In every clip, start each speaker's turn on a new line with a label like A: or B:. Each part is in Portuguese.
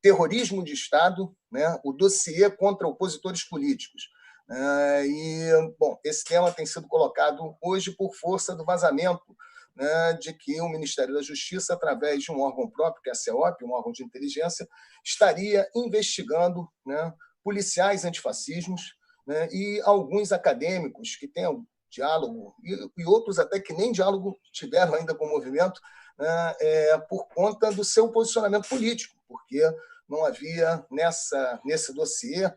A: terrorismo de Estado, né, o dossiê contra opositores políticos. Bom, esse tema tem sido colocado hoje por força do vazamento, né, de que o Ministério da Justiça, através de um órgão próprio, que é a CEOP, um órgão de inteligência, estaria investigando, né, policiais antifascismos, né, e alguns acadêmicos que têm diálogo, e outros até que nem diálogo tiveram ainda com o movimento, né, por conta do seu posicionamento político, porque não havia nesse dossiê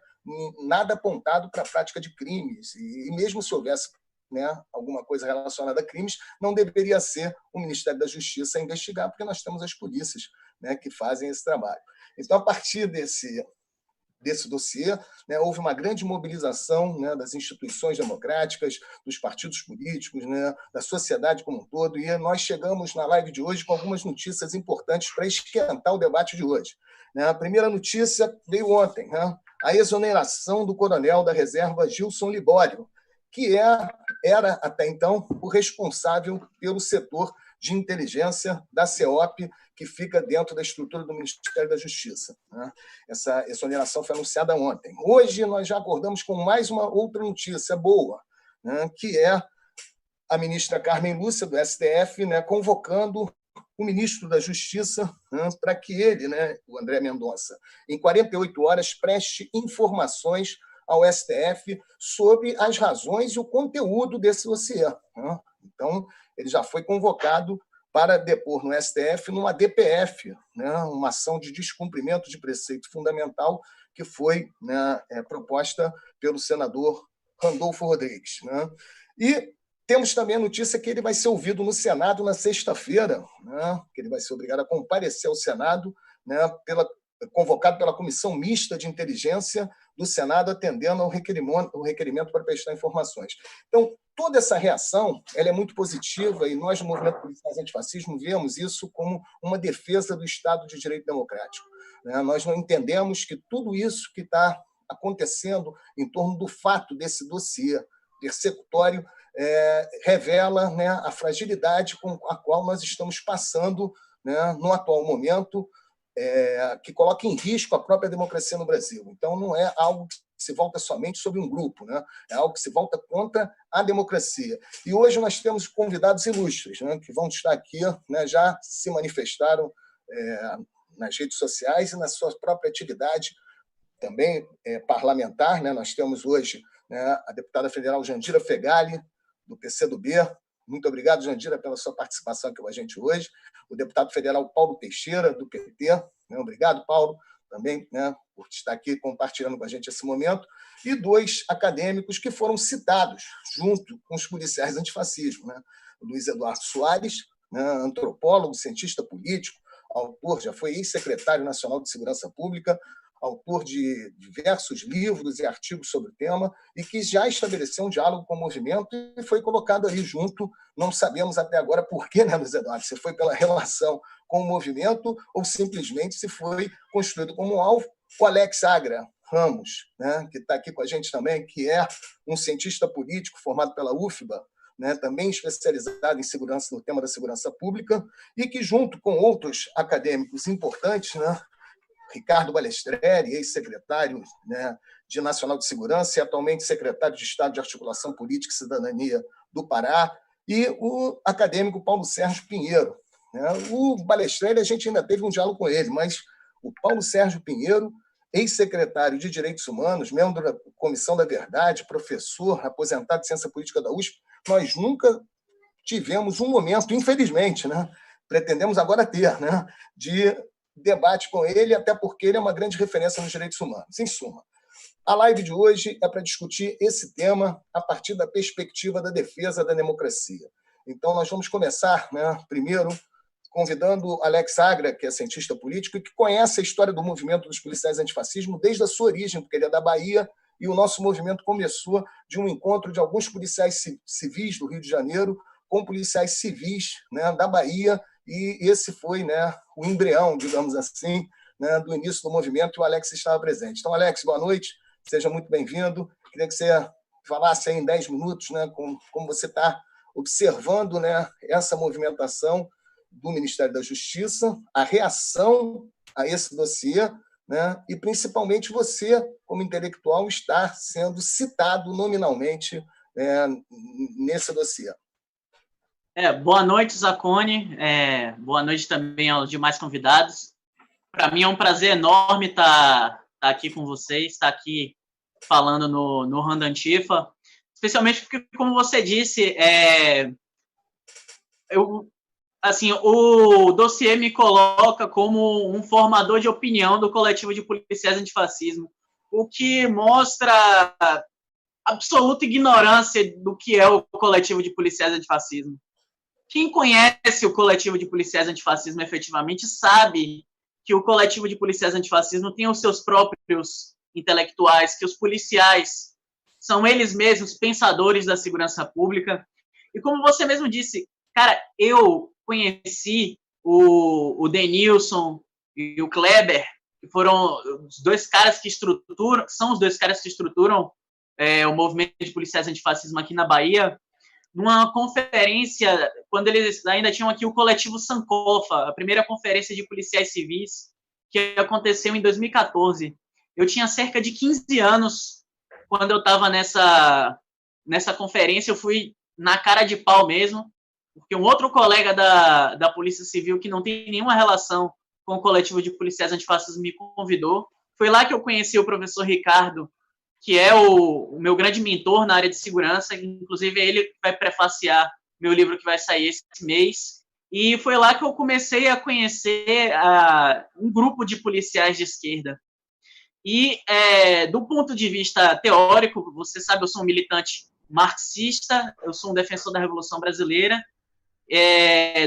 A: nada apontado para a prática de crimes, e mesmo se houvesse, né, alguma coisa relacionada a crimes, não deveria ser o Ministério da Justiça a investigar, porque nós temos as polícias, né, que fazem esse trabalho. Então, a partir desse dossiê, né, houve uma grande mobilização, né, das instituições democráticas, dos partidos políticos, né, da sociedade como um todo, e nós chegamos na live de hoje com algumas notícias importantes para esquentar o debate de hoje. Né? A primeira notícia veio ontem, né? A exoneração do coronel da reserva Gilson Libório, que era, até então, o responsável pelo setor de inteligência da CEOP, que fica dentro da estrutura do Ministério da Justiça. Né? Essa exoneração foi anunciada ontem. Hoje, nós já acordamos com mais uma outra notícia boa, né? Que é a ministra Carmen Lúcia, do STF, né, convocando o ministro da Justiça, né, para que ele, né, o André Mendonça, em 48 horas, preste informações ao STF sobre as razões e o conteúdo desse dossiê. Né? Então, ele já foi convocado para depor no STF numa DPF, né, uma ação de descumprimento de preceito fundamental que foi, né, proposta pelo senador Randolfo Rodrigues. Né? E temos também a notícia que ele vai ser ouvido no Senado na sexta-feira, né, que ele vai ser obrigado a comparecer ao Senado, né, convocado pela Comissão Mista de Inteligência do Senado, atendendo ao requerimento para prestar informações. Então, toda essa reação ela é muito positiva e nós, no Movimento Policiais Antifascismo, vemos isso como uma defesa do Estado de Direito Democrático. Né? Nós não entendemos que tudo isso que está acontecendo em torno do fato desse dossiê persecutório revela, né, a fragilidade com a qual nós estamos passando, né, no atual momento, que coloca em risco a própria democracia no Brasil. Então, não é algo que se volta somente sobre um grupo, né? É algo que se volta contra a democracia. E hoje nós temos convidados ilustres, né, que vão estar aqui, né, já se manifestaram nas redes sociais e na sua própria atividade também parlamentar. Né? Nós temos hoje, né, a deputada federal Jandira Fegali, do PCdoB. Muito obrigado, Jandira, pela sua participação aqui com a gente hoje. O deputado federal Paulo Teixeira, do PT. Né? Obrigado, Paulo, também, né, por estar aqui compartilhando com a gente esse momento. E dois acadêmicos que foram citados junto com os policiais antifascismo. Né? O Luiz Eduardo Soares, né, antropólogo, cientista político, autor, já foi ex-secretário nacional de Segurança Pública, autor de diversos livros e artigos sobre o tema, e que já estabeleceu um diálogo com o movimento e foi colocado ali junto. Não sabemos até agora por quê, né, Luiz Eduardo? Se foi pela relação com o movimento ou simplesmente se foi construído como um alvo. O Alex Agra Ramos, né, que está aqui com a gente também, que é um cientista político formado pela UFBA, né, também especializado em segurança, no tema da segurança pública, e que, junto com outros acadêmicos importantes, né, Ricardo Balestreri, ex-secretário, né, de Nacional de Segurança e atualmente secretário de Estado de Articulação Política e Cidadania do Pará, e o acadêmico Paulo Sérgio Pinheiro. Né? O Balestreri, a gente ainda teve um diálogo com ele, mas o Paulo Sérgio Pinheiro, ex-secretário de Direitos Humanos, membro da Comissão da Verdade, professor, aposentado de Ciência Política da USP, nós nunca tivemos um momento, infelizmente, né, pretendemos agora ter, né, de debate com ele, até porque ele é uma grande referência nos direitos humanos. Em suma, a live de hoje é para discutir esse tema a partir da perspectiva da defesa da democracia. Então, nós vamos começar, né, primeiro, convidando Alex Agra, que é cientista político e que conhece a história do movimento dos policiais antifascismo desde a sua origem, porque ele é da Bahia, e o nosso movimento começou de um encontro de alguns policiais civis do Rio de Janeiro com policiais civis, né, da Bahia, e esse foi, né, o embrião, digamos assim, né, do início do movimento, e o Alex estava presente. Então, Alex, boa noite, seja muito bem-vindo. Queria que você falasse aí em 10 minutos, né, como você está observando, né, essa movimentação do Ministério da Justiça, a reação a esse dossiê né? E principalmente você, como intelectual, estar sendo citado nominalmente nesse dossiê.
B: Boa noite, Zacone. Boa noite também aos demais convidados. Para mim é um prazer enorme estar aqui com vocês, estar aqui falando no Randa Antifa, especialmente porque, como você disse, o dossiê me coloca como um formador de opinião do coletivo de policiais antifascismo, o que mostra absoluta ignorância do que é o coletivo de policiais antifascismo. Quem conhece o coletivo de policiais antifascismo efetivamente sabe que o coletivo de policiais antifascismo tem os seus próprios intelectuais, que os policiais são eles mesmos pensadores da segurança pública. E como você mesmo disse, cara, eu conheci o Denilson e o Kleber, que foram os dois caras que estruturam, são os dois caras que estruturam o movimento de policiais antifascismo aqui na Bahia, numa conferência, quando eles ainda tinham aqui o coletivo Sankofa, a primeira conferência de policiais civis, que aconteceu em 2014. Eu tinha cerca de 15 anos quando eu estava nessa conferência, eu fui na cara de pau mesmo, porque um outro colega da Polícia Civil, que não tem nenhuma relação com o coletivo de policiais antifascistas, me convidou. Foi lá que eu conheci o professor Ricardo, que é o meu grande mentor na área de segurança, inclusive é ele que vai prefaciar meu livro que vai sair esse mês. E foi lá que eu comecei a conhecer um grupo de policiais de esquerda. E, do ponto de vista teórico, você sabe, eu sou um militante marxista, eu sou um defensor da Revolução Brasileira.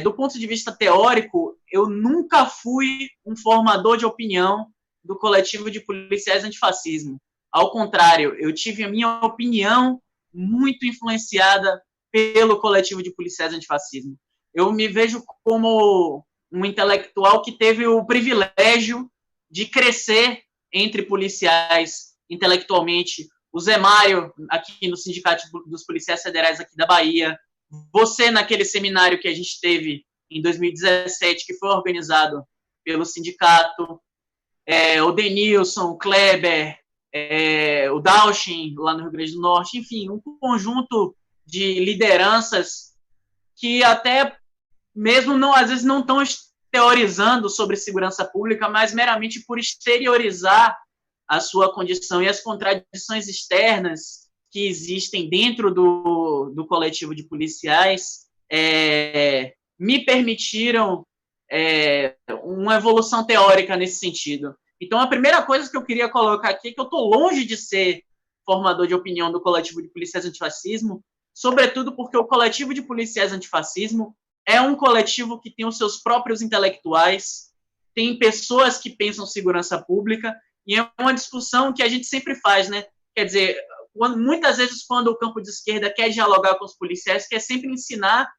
B: Do ponto de vista teórico, eu nunca fui um formador de opinião do coletivo de policiais antifascismo. Ao contrário, eu tive a minha opinião muito influenciada pelo coletivo de policiais antifascismo. Eu me vejo como um intelectual que teve o privilégio de crescer entre policiais intelectualmente. O Zé Mário, aqui no Sindicato dos Policiais Federais aqui da Bahia. Você, naquele seminário que a gente teve em 2017, que foi organizado pelo sindicato. O Denilson, o Kleber, o Dalshin, lá no Rio Grande do Norte, enfim, um conjunto de lideranças que até mesmo não, às vezes não estão teorizando sobre segurança pública, mas meramente por exteriorizar a sua condição e as contradições externas que existem dentro do coletivo de policiais me permitiram uma evolução teórica nesse sentido. Então, a primeira coisa que eu queria colocar aqui é que eu estou longe de ser formador de opinião do coletivo de policiais antifascismo, sobretudo porque o coletivo de policiais antifascismo é um coletivo que tem os seus próprios intelectuais, tem pessoas que pensam segurança pública, e é uma discussão que a gente sempre faz, né? Quer dizer, muitas vezes quando o campo de esquerda quer dialogar com os policiais, quer sempre ensinar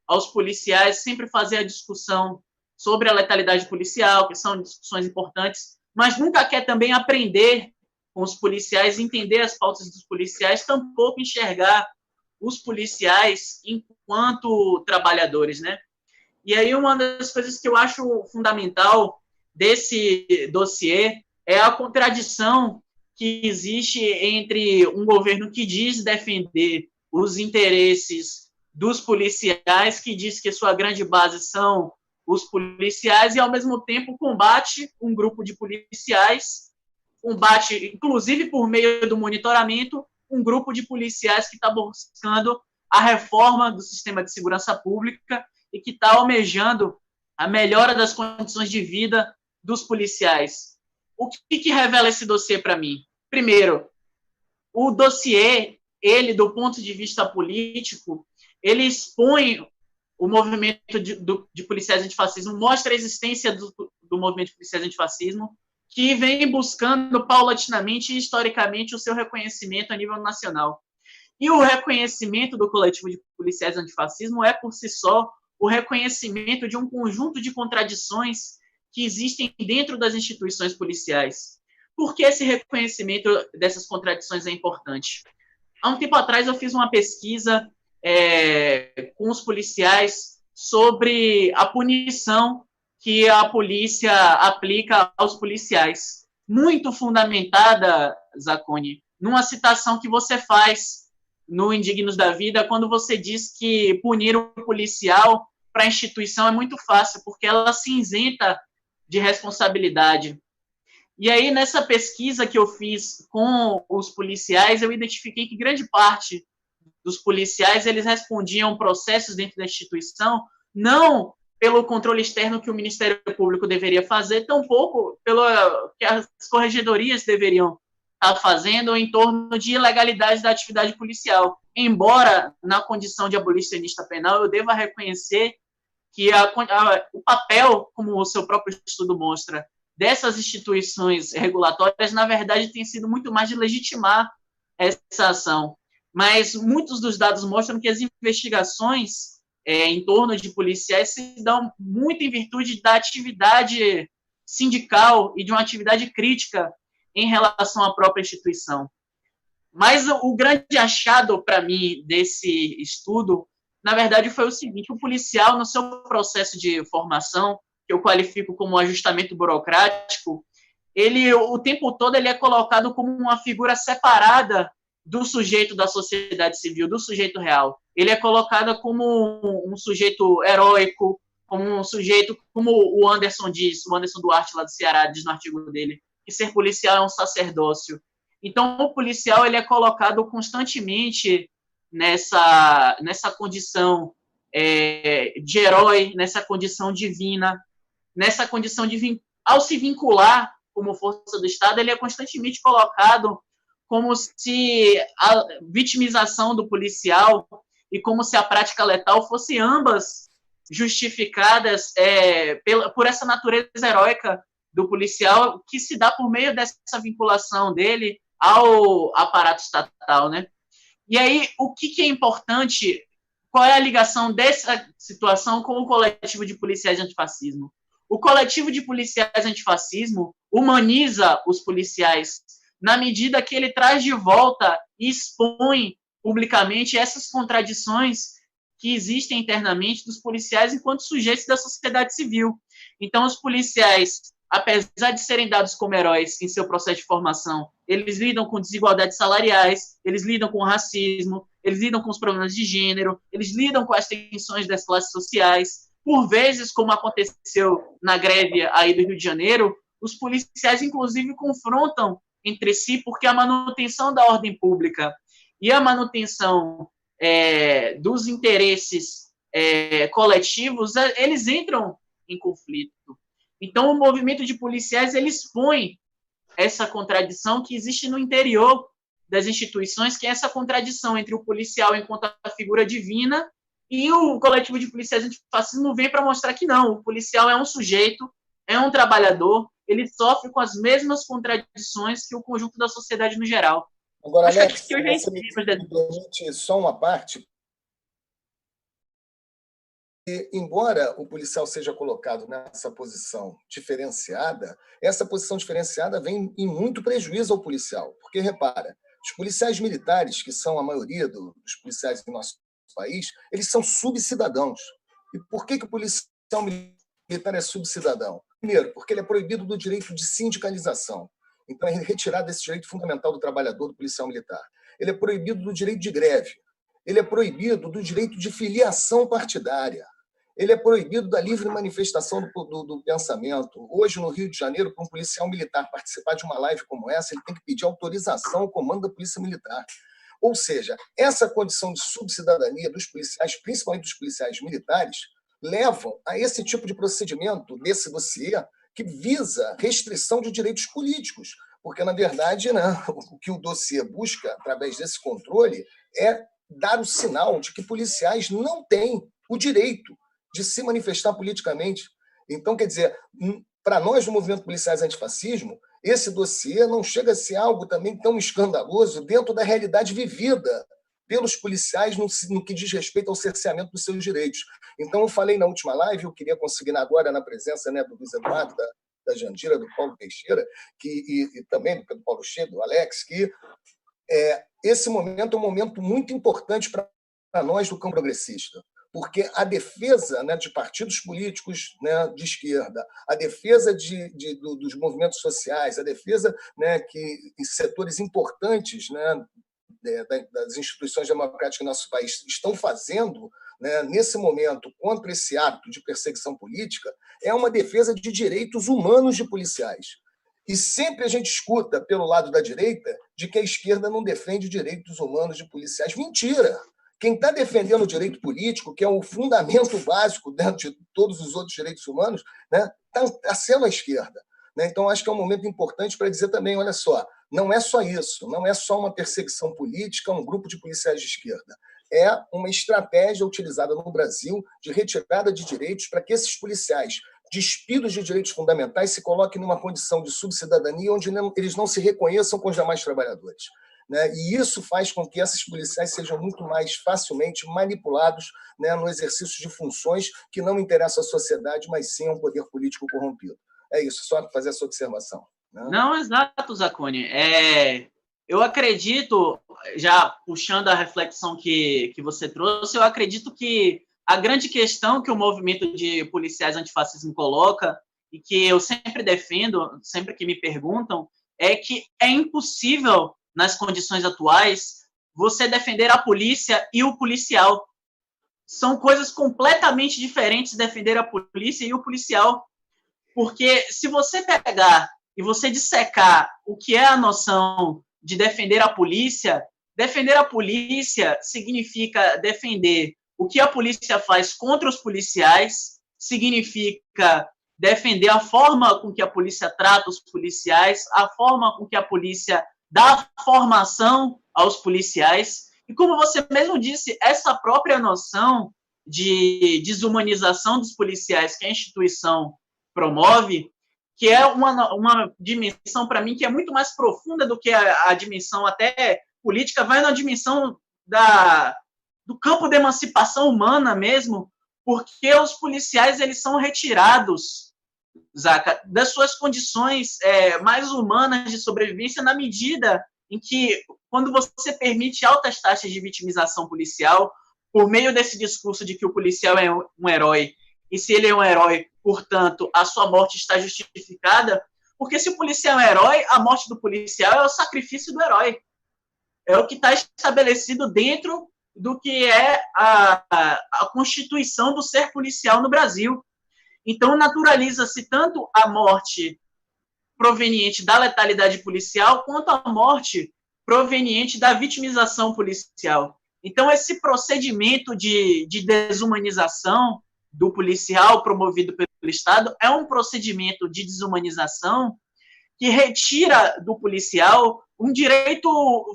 B: aos policiais, sempre fazer a discussão sobre a letalidade policial, que são discussões importantes, mas nunca quer também aprender com os policiais, entender as pautas dos policiais, tampouco enxergar os policiais enquanto trabalhadores, né? E aí uma das coisas que eu acho fundamental desse dossiê é a contradição que existe entre um governo que diz defender os interesses dos policiais, que diz que sua grande base são os policiais, e ao mesmo tempo combate um grupo de policiais, combate, inclusive por meio do monitoramento, um grupo de policiais que está buscando a reforma do sistema de segurança pública e que está almejando a melhora das condições de vida dos policiais. O que revela esse dossiê para mim? Primeiro, o dossiê, ele, do ponto de vista político, ele expõe o movimento de policiais antifascismo, mostra a existência do movimento de policiais antifascismo, que vem buscando paulatinamente e historicamente o seu reconhecimento a nível nacional. E o reconhecimento do coletivo de policiais antifascismo é, por si só, o reconhecimento de um conjunto de contradições que existem dentro das instituições policiais. Por que esse reconhecimento dessas contradições é importante? Há um tempo atrás eu fiz uma pesquisa com os policiais sobre a punição que a polícia aplica aos policiais. muito fundamentada, Zaconi, numa citação que você faz no Indignos da Vida, quando você diz que punir o policial para a instituição é muito fácil, porque ela se isenta de responsabilidade. E aí, nessa pesquisa que eu fiz com os policiais, eu identifiquei que grande parte dos policiais, eles respondiam processos dentro da instituição, não pelo controle externo que o Ministério Público deveria fazer, tampouco pelo que as corregedorias deveriam estar fazendo em torno de ilegalidade da atividade policial. Embora, na condição de abolicionista penal, eu deva reconhecer que o papel, como o seu próprio estudo mostra, dessas instituições regulatórias, na verdade, tem sido muito mais de legitimar essa ação. Mas muitos dos dados mostram que as investigações em torno de policiais se dão muito em virtude da atividade sindical e de uma atividade crítica em relação à própria instituição. Mas o grande achado para mim desse estudo, na verdade, foi o seguinte: o policial, no seu processo de formação, que eu qualifico como ajustamento burocrático, ele, o tempo todo, ele é colocado como uma figura separada do sujeito da sociedade civil, do sujeito real. Ele é colocado como um sujeito heróico, como um sujeito, como o Anderson diz, o Anderson Duarte, lá do Ceará, diz no artigo dele, que ser policial é um sacerdócio. Então, o policial, ele é colocado constantemente nessa condição de herói, nessa condição divina, nessa condição de, ao se vincular como força do Estado, ele é constantemente colocado como se a vitimização do policial e como se a prática letal fosse ambas justificadas por essa natureza heróica do policial, que se dá por meio dessa vinculação dele ao aparato estatal, né? E aí, o que é importante, qual é a ligação dessa situação com o coletivo de policiais antifascismo? O coletivo de policiais antifascismo humaniza os policiais na medida que ele traz de volta e expõe publicamente essas contradições que existem internamente dos policiais enquanto sujeitos da sociedade civil. Então, os policiais, apesar de serem dados como heróis em seu processo de formação, eles lidam com desigualdades salariais, eles lidam com racismo, eles lidam com os problemas de gênero, eles lidam com as tensões das classes sociais. Por vezes, como aconteceu na greve aí do Rio de Janeiro, os policiais, inclusive, confrontam entre si, porque a manutenção da ordem pública e a manutenção dos interesses coletivos, eles entram em conflito. Então, o movimento de policiais, ele expõe essa contradição que existe no interior das instituições, que é essa contradição entre o policial enquanto a figura divina e o coletivo de policiais antifascismo vem para mostrar que não, o policial é um sujeito, é um trabalhador, ele sofre com as mesmas contradições que o conjunto da sociedade no geral.
A: Agora, Alex, se você me permite só uma parte. E, embora o policial seja colocado nessa posição diferenciada, essa posição diferenciada vem em muito prejuízo ao policial. Porque, repara, os policiais militares, que são a maioria dos policiais do nosso país, eles são subcidadãos. E por que o policial militar é subcidadão? Primeiro, porque ele é proibido do direito de sindicalização. Então, é retirado esse direito fundamental do trabalhador, do policial militar. Ele é proibido do direito de greve. Ele é proibido do direito de filiação partidária. Ele é proibido da livre manifestação do pensamento. Hoje, no Rio de Janeiro, para um policial militar participar de uma live como essa, ele tem que pedir autorização ao comando da Polícia Militar. Ou seja, essa condição de subcidadania dos policiais, principalmente dos policiais militares, levam a esse tipo de procedimento, desse dossiê, que visa restrição de direitos políticos. Porque, na verdade, né, o que o dossiê busca, através desse controle, é dar o sinal de que policiais não têm o direito de se manifestar politicamente. Então, quer dizer, para nós do movimento Policiais Antifascismo, esse dossiê não chega a ser algo também tão escandaloso dentro da realidade vivida pelos policiais no que diz respeito ao cerceamento dos seus direitos. Então, eu falei na última live, eu queria consignar agora, na presença, né, do Luiz Eduardo, da Jandira, do Paulo Teixeira, e também do Paulo Chedo, do Alex, que esse momento é um momento muito importante para nós do campo progressista, porque a defesa, né, de partidos políticos, né, de esquerda, a defesa dos movimentos sociais, a defesa, né, que em setores importantes, né, das instituições democráticas do nosso país estão fazendo, né, nesse momento, contra esse ato de perseguição política, é uma defesa de direitos humanos de policiais. E sempre a gente escuta, pelo lado da direita, de que a esquerda não defende direitos humanos de policiais. Mentira! Quem está defendendo o direito político, que é o fundamento básico dentro de todos os outros direitos humanos, né, está sendo a esquerda. Né? Então, acho que é um momento importante para dizer também, olha só, não é só isso, não é só uma perseguição política, um grupo de policiais de esquerda. É uma estratégia utilizada no Brasil de retirada de direitos para que esses policiais, despidos de direitos fundamentais, se coloquem numa condição de subcidadania onde eles não se reconheçam com os demais trabalhadores. Né? E isso faz com que esses policiais sejam muito mais facilmente manipulados, né, no exercício de funções que não interessam à sociedade, mas sim a um poder político corrompido. É isso, só fazer essa observação. Né?
B: Não, exato, Zacconi. Eu acredito, já puxando a reflexão que você trouxe, eu acredito que a grande questão que o movimento de policiais antifascismo coloca, e que eu sempre defendo, sempre que me perguntam, é que é impossível, nas condições atuais, você defender a polícia e o policial. São coisas completamente diferentes defender a polícia e o policial. Porque se você pegar e você dissecar o que é a noção de defender a polícia significa defender o que a polícia faz contra os policiais, significa defender a forma com que a polícia trata os policiais, a forma com que a polícia dá formação aos policiais. E como você mesmo disse, essa própria noção de desumanização dos policiais que a instituição promove, que é uma dimensão, para mim, que é muito mais profunda do que a dimensão até política, vai na dimensão do campo de emancipação humana mesmo, porque os policiais eles são retirados, Zaca, das suas condições mais humanas de sobrevivência, na medida em que, quando você permite altas taxas de vitimização policial, por meio desse discurso de que o policial é um herói, e se ele é um herói, portanto, a sua morte está justificada, porque se o policial é um herói, a morte do policial é o sacrifício do herói. É o que está estabelecido dentro do que é a constituição do ser policial no Brasil. Então, naturaliza-se tanto a morte proveniente da letalidade policial, quanto a morte proveniente da vitimização policial. Então, esse procedimento de desumanização do policial promovido pelo Estado é um procedimento de desumanização que retira do policial um direito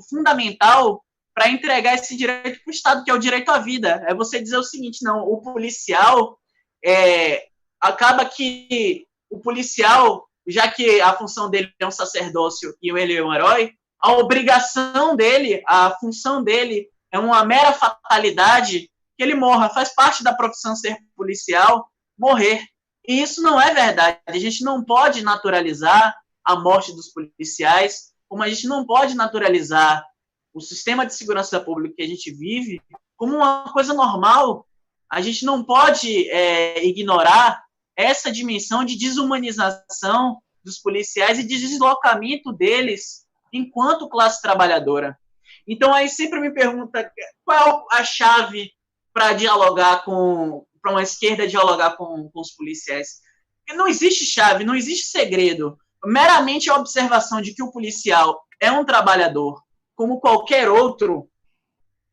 B: fundamental para entregar esse direito para o Estado, que é o direito à vida. É você dizer o seguinte, não, o policial acaba que o policial, já que a função dele é um sacerdócio e ele é um herói, a obrigação dele, a função dele é uma mera fatalidade, que ele morra, faz parte da profissão ser policial, morrer. E isso não é verdade. A gente não pode naturalizar a morte dos policiais, como a gente não pode naturalizar o sistema de segurança pública que a gente vive como uma coisa normal. A gente não pode ignorar essa dimensão de desumanização dos policiais e de deslocamento deles enquanto classe trabalhadora. Então, aí sempre me pergunta qual a chave para dialogar para uma esquerda dialogar com os policiais. Porque não existe chave, não existe segredo. Meramente a observação de que o policial é um trabalhador, como qualquer outro,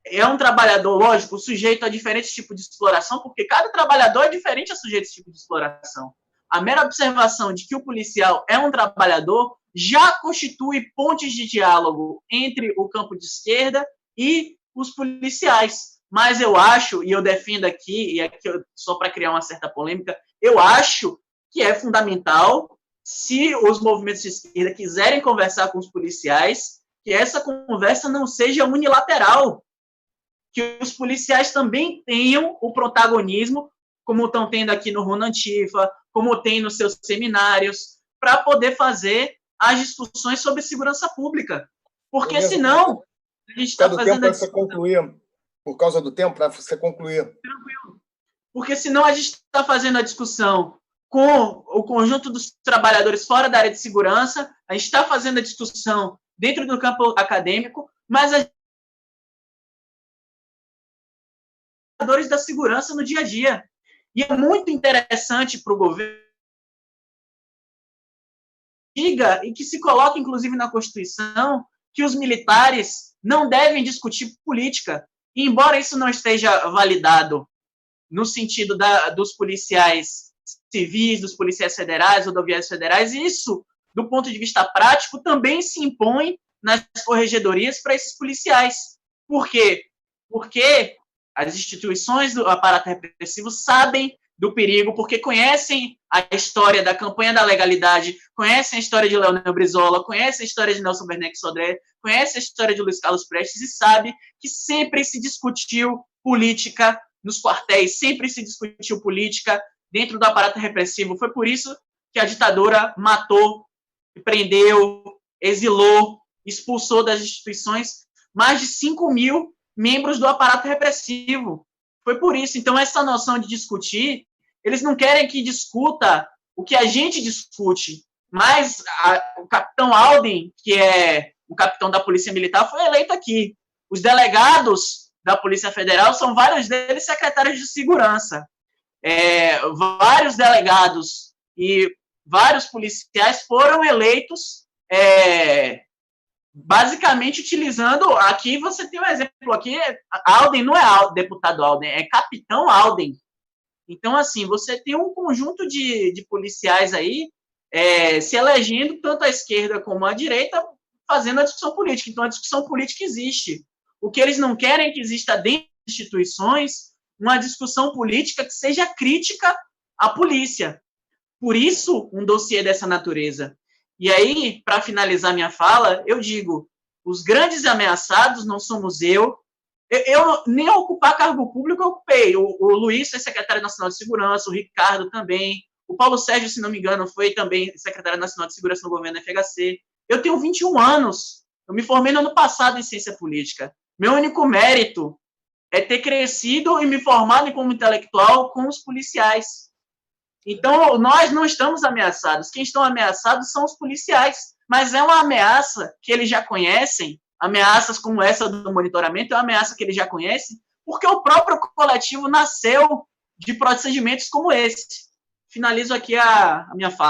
B: é um trabalhador, lógico, sujeito a diferentes tipos de exploração, porque cada trabalhador é diferente a sujeito a esse tipo de exploração. A mera observação de que o policial é um trabalhador já constitui pontes de diálogo entre o campo de esquerda e os policiais. Mas eu acho, e eu defendo aqui, e aqui só para criar uma certa polêmica, eu acho que é fundamental, se os movimentos de esquerda quiserem conversar com os policiais, que essa conversa não seja unilateral, que os policiais também tenham o protagonismo, como estão tendo aqui no Runa Antifa, como tem nos seus seminários, para poder fazer as discussões sobre segurança pública. Porque, senão, a gente está fazendo...
A: Por causa do tempo, para você concluir.
B: Tranquilo. porque senão a gente está fazendo a discussão com o conjunto dos trabalhadores fora da área de segurança, a gente está fazendo a discussão dentro do campo acadêmico, mas a trabalhadores da segurança no dia a dia. E é muito interessante para o governo diga e que se coloque, inclusive, na Constituição, que os militares não devem discutir política. E, embora isso não esteja validado no sentido dos policiais civis, dos policiais federais, rodoviários federais, isso, do ponto de vista prático, também se impõe nas corregedorias para esses policiais. Por quê? Porque as instituições do aparato repressivo sabem do perigo, porque conhecem a história da campanha da legalidade, conhecem a história de Leonel Brizola, conhecem a história de Nelson Werneck Sodré, conhecem a história de Luiz Carlos Prestes e sabe que sempre se discutiu política nos quartéis, sempre se discutiu política dentro do aparato repressivo. Foi por isso que a ditadura matou, prendeu, exilou, expulsou das instituições mais de 5 mil membros do aparato repressivo. Foi por isso. Então, essa noção de discutir, eles não querem que discuta o que a gente discute, mas o capitão Alden, que é o capitão da Polícia Militar, foi eleito aqui. Os delegados da Polícia Federal são vários deles secretários de segurança. Vários delegados e vários policiais foram eleitos basicamente utilizando, aqui você tem um exemplo aqui, Alden não é deputado Alden, é capitão Alden. Então, assim, você tem um conjunto de policiais aí se elegendo, tanto à esquerda como à direita, fazendo a discussão política. Então, a discussão política existe. O que eles não querem é que exista dentro das instituições uma discussão política que seja crítica à polícia. Por isso, um dossiê dessa natureza. E aí, para finalizar minha fala, eu digo, os grandes ameaçados não somos eu nem ocupar cargo público eu ocupei. O Luiz foi secretário nacional de segurança, o Ricardo também, o Paulo Sérgio, se não me engano, foi também secretário nacional de segurança no governo FHC. Eu tenho 21 anos, eu me formei no ano passado em ciência política. Meu único mérito é ter crescido e me formado como intelectual com os policiais. Então, nós não estamos ameaçados. Quem estão ameaçados são os policiais. Mas é uma ameaça que eles já conhecem, ameaças como essa do monitoramento, é uma ameaça que eles já conhecem, porque o próprio coletivo nasceu de procedimentos como esse. Finalizo aqui a minha fala.